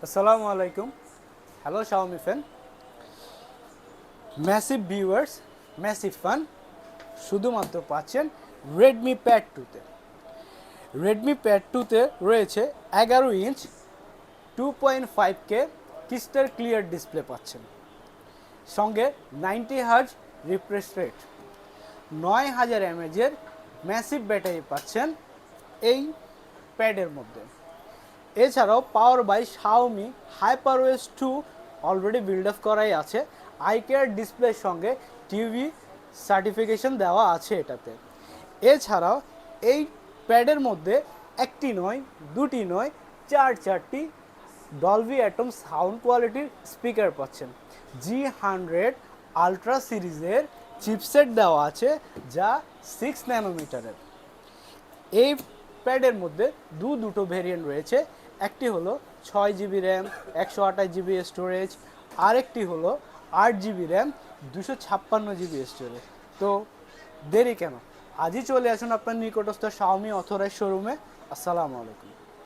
আসসালামু আলাইকুম। Hello Xiaomi fan. Massive viewers, massive fun শুধুমাত্র পাচ্ছেন রেডমি প্যাড টুতে। রেডমি প্যাড টুতে রয়েছে 11 inch 2.5K crystal clear display পাচ্ছেন, সঙ্গে 90 hertz refresh rate, 9000 mAh massive battery পাচ্ছেন এই প্যাডের মধ্যে। এছাড়াও power by Xiaomi HyperOS 2 already build up করাই আছে। আইকেয়ার ডিসপ্লের সঙ্গে টিভি সার্টিফিকেশন দেওয়া আছে এটাতে। এছাড়াও এই প্যাডের মধ্যে একটি নয়, দুটি নয়, চারটি ডলবি অ্যাটম সাউন্ড কোয়ালিটির স্পিকার পাচ্ছেন। G100 আলট্রা সিরিজের চিপসেট দেওয়া আছে, যা 6 ন্যানোমিটারের। এই প্যাডের মধ্যে দুটো ভেরিয়েন্ট রয়েছে। একটি হলো 6 GB র্যাম 128 GB স্টোরেজ, আরেকটি হলো 8 GB র্যাম 256 GB স্টোরেজ। তো দেরি কেন, আজই চলে আসুন আপনার নিকটস্থ শাওমি অথরাইজড শোরুমে। আসসালামু আলাইকুম।